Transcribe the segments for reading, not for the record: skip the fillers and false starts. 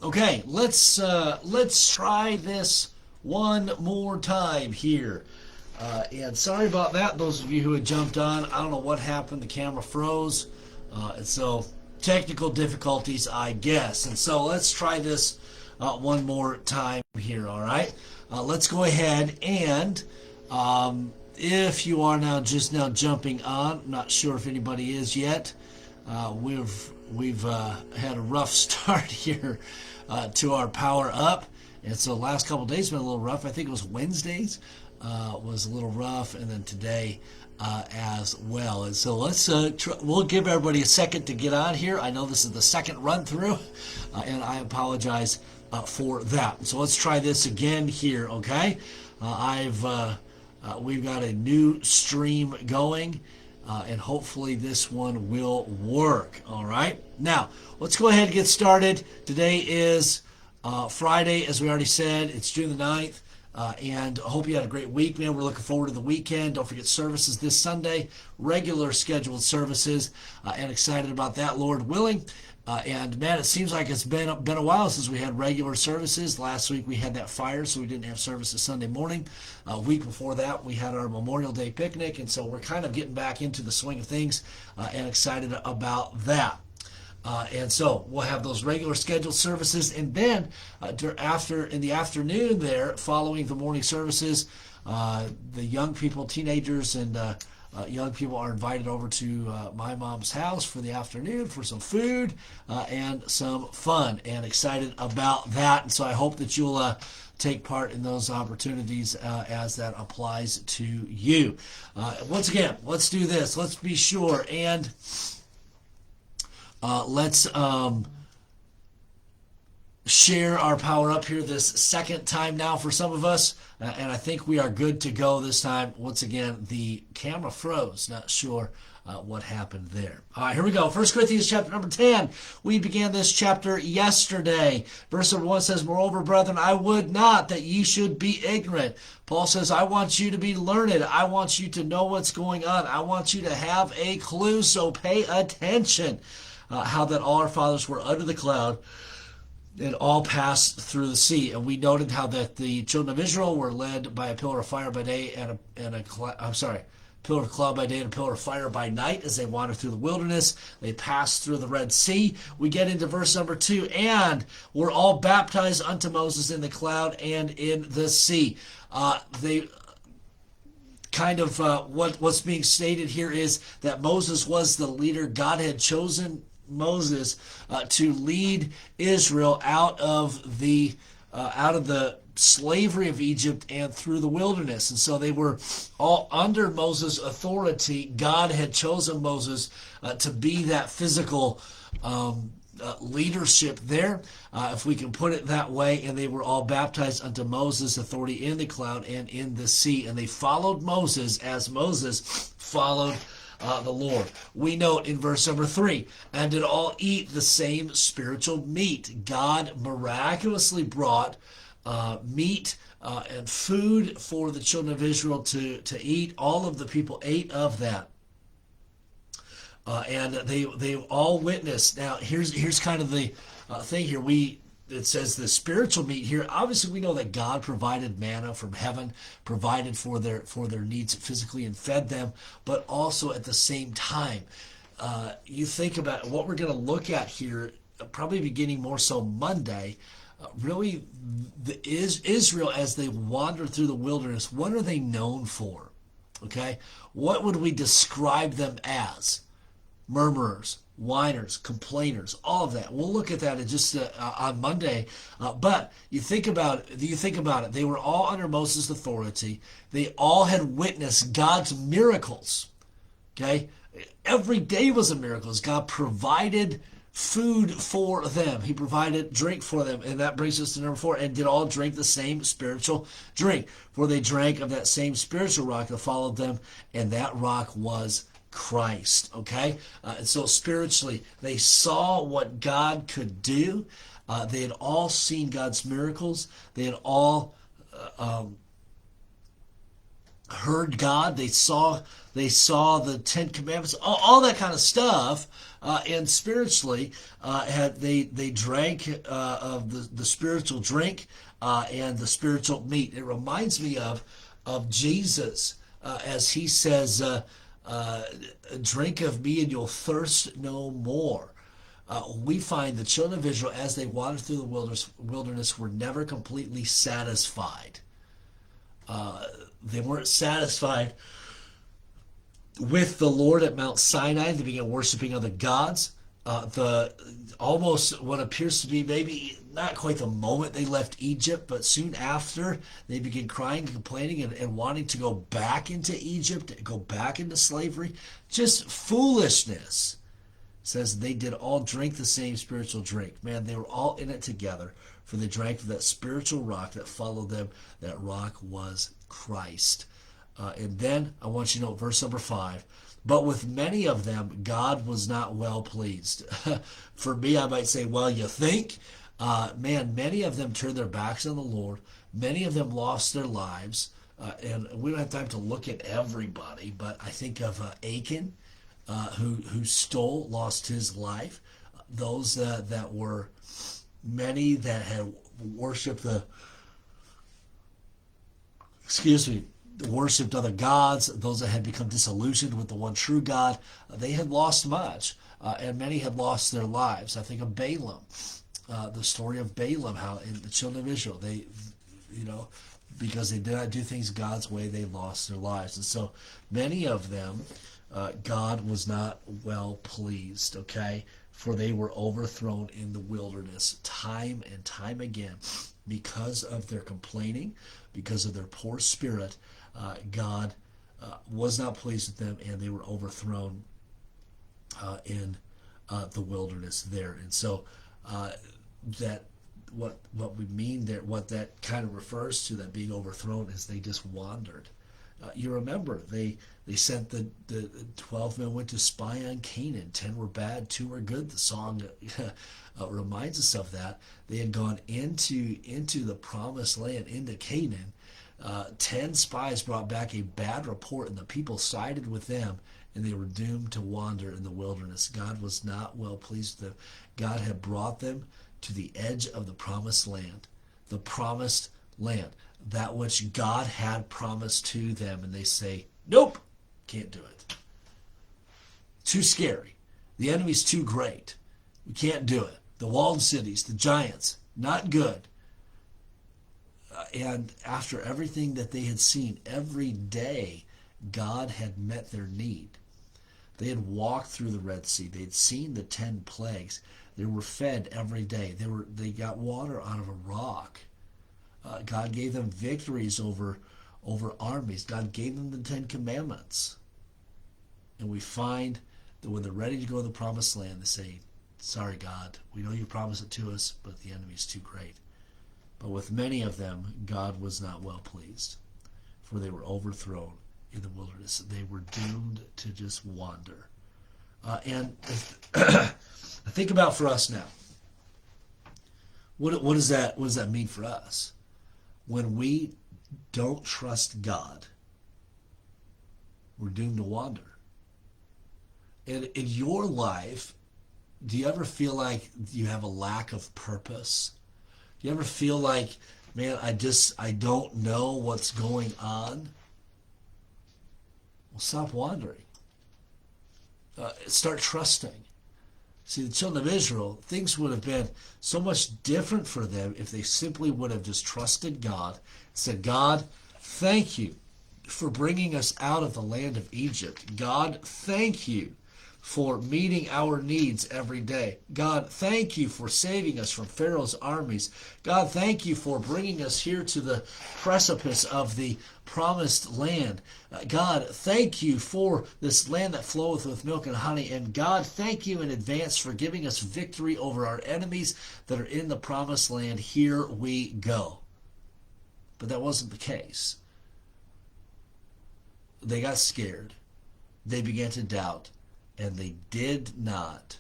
Okay, let's try this one more time here. And sorry about that, those of you who had jumped on. I don't know what happened. The camera froze. And so technical difficulties, I guess. And so let's try this one more time here, all right? Let's go ahead and if you are now jumping on, I'm not sure if anybody is yet. We've had a rough start here to our power up, and so the last couple of days been a little rough. I think it was Wednesdays was a little rough, and then today as well. And so we'll give everybody a second to get on here. I know this is the second run through, and I apologize for that. So let's try this again here, okay? We've got a new stream going. And hopefully this one will work. All right. Now, let's go ahead and get started. Today is Friday, as we already said. It's June the 9th. And I hope you had a great week, man. We're looking forward to the weekend. Don't forget services this Sunday, regular scheduled services, and excited about that, Lord willing. And man, it seems like it's been a while since we had regular services. Last week we had that fire, so we didn't have services Sunday morning. A week before that, we had our Memorial Day picnic, and so we're kind of getting back into the swing of things and excited about that. And so we'll have those regular scheduled services, and then after in the afternoon there, following the morning services, the young people, teenagers, and young people are invited over to my mom's house for the afternoon for some food and some fun, and excited about that. And so I hope that you'll take part in those opportunities as that applies to you. Once again, let's do this. Let's be sure and let's share our power up here this second time now for some of us, and I think we are good to go this time. Once again, the camera froze. Not sure what happened there. All right, here we go. 1 Corinthians chapter number 10. We began this chapter yesterday. Verse number 1 says, "Moreover, brethren, I would not that ye should be ignorant." Paul says, I want you to be learned. I want you to know what's going on. I want you to have a clue, so pay attention. How that all our fathers were under the cloud and all passed through the sea. And we noted how that the children of Israel were led by a pillar of fire by day pillar of cloud by day and a pillar of fire by night as they wandered through the wilderness. They passed through the Red Sea. We get into verse number 2, and were all baptized unto Moses in the cloud and in the sea. They kind of what's being stated here is that Moses was the leader. God had chosen Moses to lead Israel out of the slavery of Egypt and through the wilderness, and so they were all under Moses' authority. God had chosen Moses to be that physical leadership there, if we can put it that way, and they were all baptized unto Moses' authority in the cloud and in the sea, and they followed Moses as Moses followed the Lord. We note in verse number 3, and did all eat the same spiritual meat. God miraculously brought meat and food for the children of Israel to eat. All of the people ate of that. And they all witnessed. Now here's kind of the thing here. It says the spiritual meat here. Obviously, we know that God provided manna from heaven, provided for their needs physically, and fed them. But also at the same time, you think about what we're going to look at here, probably beginning more so Monday. Really, Israel as they wander through the wilderness. What are they known for? Okay, what would we describe them as? Murmurers, whiners, complainers, all of that. We'll look at that in just on Monday. But you think about it. They were all under Moses' authority. They all had witnessed God's miracles. Okay, every day was a miracle. God provided food for them. He provided drink for them. And that brings us to number 4. And did all drink the same spiritual drink. For they drank of that same spiritual rock that followed them. And that rock was Christ. Okay? And so spiritually, they saw what God could do. They had all seen God's miracles. They had all heard God. They saw the Ten Commandments, all that kind of stuff. And spiritually, they drank of the spiritual drink and the spiritual meat. It reminds me of Jesus as he says, "Drink of me and you'll thirst no more." We find the children of Israel, as they wandered through the wilderness, were never completely satisfied. They weren't satisfied with the Lord at Mount Sinai. They began worshiping other gods. The almost what appears to be maybe not quite the moment they left Egypt, but soon after they began crying and complaining and wanting to go back into Egypt, go back into slavery. Just foolishness. It says they did all drink the same spiritual drink. Man, they were all in it together, for they drank of that spiritual rock that followed them. That rock was Christ. And then I want you to note verse number 5. But with many of them, God was not well pleased. For me, I might say, well, you think? Man, many of them turned their backs on the Lord. Many of them lost their lives. And we don't have time to look at everybody, but I think of Achan, who stole, lost his life. Those that were many that had worshipped worshipped other gods, those that had become disillusioned with the one true God, they had lost much, and many had lost their lives. I think of Balaam, the story of Balaam, how in the children of Israel, because they did not do things God's way, they lost their lives. And so many of them, God was not well pleased, okay? For they were overthrown in the wilderness time and time again because of their complaining, because of their poor spirit. God was not pleased with them, and they were overthrown in the wilderness there. And so that what we mean there, what that kind of refers to, that being overthrown, is they just wandered. You remember they sent the 12 men went to spy on Canaan. 10 were bad, 2 were good. The song reminds us of that. They had gone into the promised land, into Canaan. 10 spies brought back a bad report, and the people sided with them, and they were doomed to wander in the wilderness. God was not well pleased with them. God had brought them to the edge of the promised land, that which God had promised to them, and they say, nope, can't do it. Too scary. The enemy's too great. We can't do it. The walled cities, the giants, not good. And after everything that they had seen every day, God had met their need. They had walked through the Red Sea. They had seen the 10 plagues. They were fed every day. They got water out of a rock. God gave them victories over armies. God gave them the 10 Commandments. And we find that when they're ready to go to the promised land, they say, sorry, God, we know you promised it to us, but the enemy's too great. But with many of them, God was not well pleased, for they were overthrown in the wilderness. They were doomed to just wander. And think about for us now. What does that mean for us? When we don't trust God, we're doomed to wander. And in your life, do you ever feel like you have a lack of purpose? Do you ever feel like, man, I don't know what's going on? Well, stop wandering. Start trusting. See, the children of Israel, things would have been so much different for them if they simply would have just trusted God and said, God, thank you for bringing us out of the land of Egypt. God, thank you for meeting our needs every day. God, thank you for saving us from Pharaoh's armies. God, thank you for bringing us here to the precipice of the promised land. God, thank you for this land that floweth with milk and honey. And God, thank you in advance for giving us victory over our enemies that are in the promised land. Here we go. But that wasn't the case. They got scared. They began to doubt. And they did not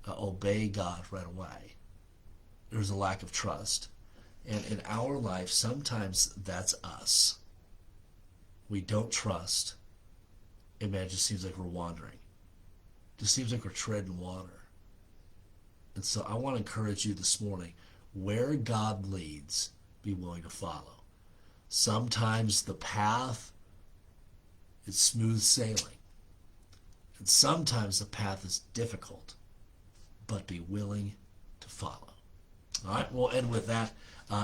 obey God right away. There was a lack of trust. And in our life, sometimes that's us. we don't trust, and man, it just seems like we're wandering. It just seems like we're treading water. And so I want to encourage you this morning, where God leads, be willing to follow. Sometimes the path is smooth sailing, and sometimes the path is difficult, but be willing to follow. All right, we'll end with that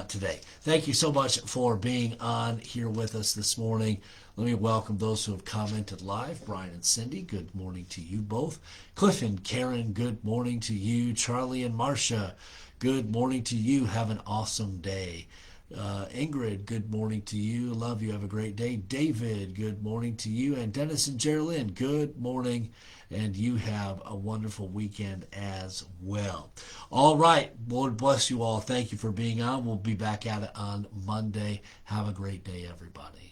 today. Thank you so much for being on here with us this morning. Let me welcome those who have commented live. Brian and Cindy, good morning to you both. Cliff and Karen, good morning to you. Charlie and Marcia, good morning to you. Have an awesome day. Ingrid, good morning to you. Love you. Have a great day. David, good morning to you. And Dennis and Geraldine, good morning. And you have a wonderful weekend as well. All right. Lord bless you all. Thank you for being on. We'll be back at it on Monday. Have a great day, everybody.